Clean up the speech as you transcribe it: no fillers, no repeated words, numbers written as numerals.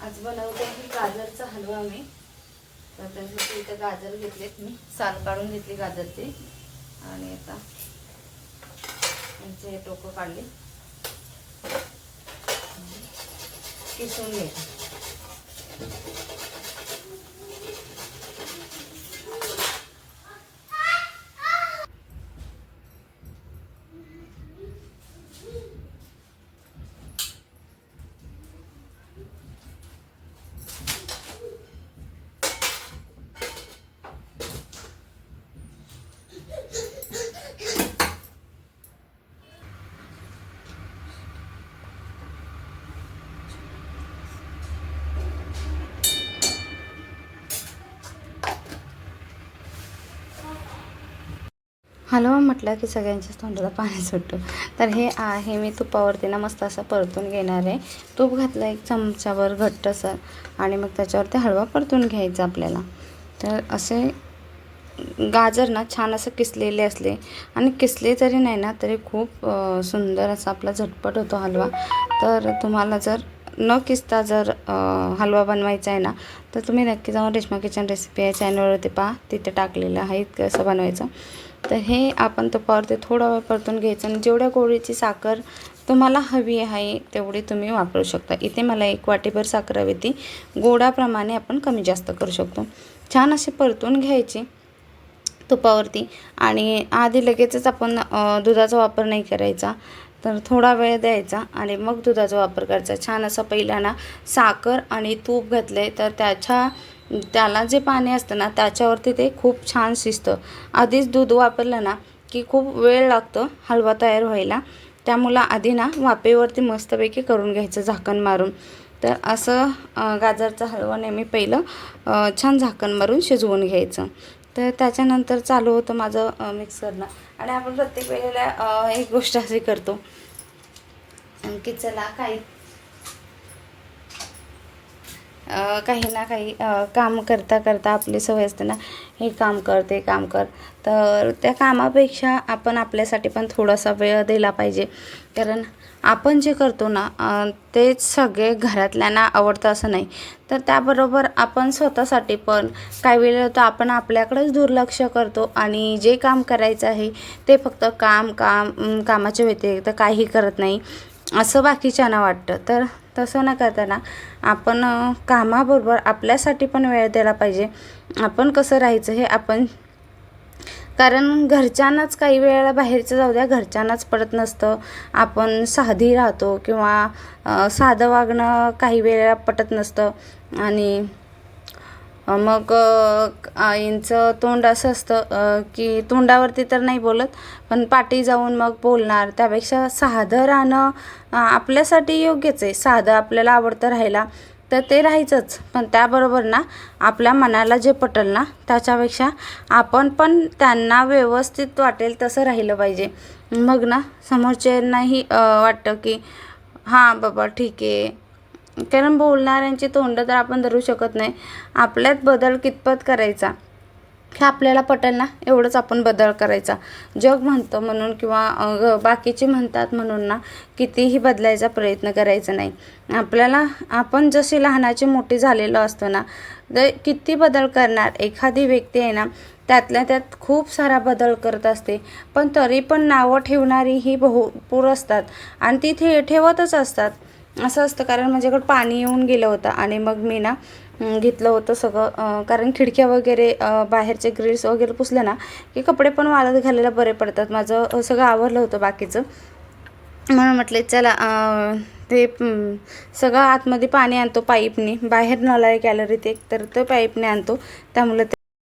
आज बनवते की गाजरचा हलवा मी. तर त्यासाठी इथे गाजर घेतलेत मी, साल काढून घेतली गाजरची आणि आता यांचे टोकं काढले, किसून घ्यायचे. हलवा म्हटलं की सगळ्यांच्याच तोंडाला पाणी सुटतं. तर हे आहे मी तुपावरती ना मस्त असं परतून घेणार आहे. तूप घातलं एक चमचावर घट्टसर आणि मग त्याच्यावरती हलवा परतून घ्यायचा आपल्याला. तर असे गाजर ना छान असं किसलेले असले आणि किसले तरी नाही ना तरी खूप सुंदर असा आपला झटपट होतो हलवा. तर तुम्हाला जर न किसता जर हलवा बनवायचा आहे ना तर तुम्ही नक्की जाऊन रेश्मा किचन रेसिपी या चॅनलवरती पहा, तिथे टाकलेलं आहे कसं बनवायचं. तर हे आपण तुपावरती थोडा वेळ परतून घ्यायचं आणि जेवढ्या गोळीची साखर तुम्हाला हवी आहे तेवढी तुम्ही वापरू शकता. इथे मला 1 वाटीभर साखर हवी ती गोडाप्रमाणे आपण कमी जास्त करू शकतो. छान असे परतून घ्यायची तुपावरती आणि आधी लगेचच आपण दुधाचा वापर नाही करायचा. तर थोडा वेळ द्यायचा आणि मग दुधाचा वापर करायचा. छान असं पहिला ना साखर आणि तूप घातले तर त्याला जे पाणी असतं ना त्याच्यावरती ते खूप छान शिजतं. आधीच दूध वापरलं ना की खूप वेळ लागतो हलवा तयार व्हायला. त्यामुळं आधी ना वाफेवरती मस्तपैकी करून घ्यायचं झाकण मारून. तर असं गाजरचा हलवा नेहमी पहिलं छान झाकण मारून शिजवून घ्यायचं. तर त्याच्यानंतर चालू होतं माझं मिक्स करणं. आणि आपण प्रत्येक वेळेला एक गोष्ट अशी करतो की चला काही ना काही काम करता करता आपली सवय असते ना, हे काम कर ते काम कर. तर त्या कामापेक्षा आपण आपल्यासाठी पण थोडासा वेळ दिला पाहिजे. कारण आपण जे करतो ना तेच सगळे घरातल्यांना आवडतं असं नाही. तर त्याबरोबर आपण स्वतःसाठी पण काही वेळेला तर आपण आपल्याकडेच दुर्लक्ष करतो आणि जे काम करायचं आहे ते फक्त कामाच्या व्यतिरिक्त काही करत नाही असं बाकीच्यांना वाटतं. तर तसं न करताना आपण कामाबरोबर आपल्यासाठी पण वेळ द्यायला पाहिजे. आपण कसं राहायचं हे आपण, कारण घरच्यांनाच काही वेळेला बाहेरचं जाऊ द्या घरच्यांनाच पडत नसतं. आपण साधी राहतो किंवा साधं वागणं काही वेळेला पटत नसतं आणि मग आईंचं तोंड असं असतं की तोंडावरती तर नाही बोलत पण पाठी जाऊन मग बोलणार. त्यापेक्षा साधं राहणं आपल्यासाठी योग्यच आहे. साधं आपल्याला आवडतं राहायला तर ते राहायचंच, पण त्याबरोबर ना आपल्या मनाला जे पटेल ना त्याच्यापेक्षा आपण पण त्यांना व्यवस्थित वाटेल तसं राहिलं पाहिजे. मग ना समोरच्यांनाही वाटतं की हां बाबा ठीक आहे. कारण बोलणाऱ्यांची तोंड तर आपण धरू शकत नाही. आपल्यात बदल कितपत करायचा हे आपल्याला पटेल ना एवढंच आपण बदल करायचा. जग म्हणतं म्हणून किंवा बाकीचे म्हणतात म्हणून ना कितीही बदलायचा प्रयत्न करायचा नाही. आपल्याला आपण जशी लहानाची मोठी झालेलो असतो ना तर किती बदल करणार. एखादी व्यक्ती आहे ना त्यातल्या त्यात खूप सारा बदल करत असते पण तरी पण नावं ठेवणारी ही भरपूर असतात आणि ती ठेवतच असतात. असं असतं. कारण माझ्याकडं पाणी येऊन गेलं होतं आणि मग मी ना घेतलं होतं सगळं, कारण खिडक्या वगैरे बाहेरचे ग्रिल्स वगैरे पुसलं ना की कपडे पण वाळत घालायला बरे पडतात. माझं सगळं आवरलं होतं बाकीचं म्हणून म्हटले चला ते सगळं आतमध्ये पाणी आणतो पाईपने, बाहेर नळ आहे गॅलरीत एक तर तो पाईपने आणतो त्यामुळे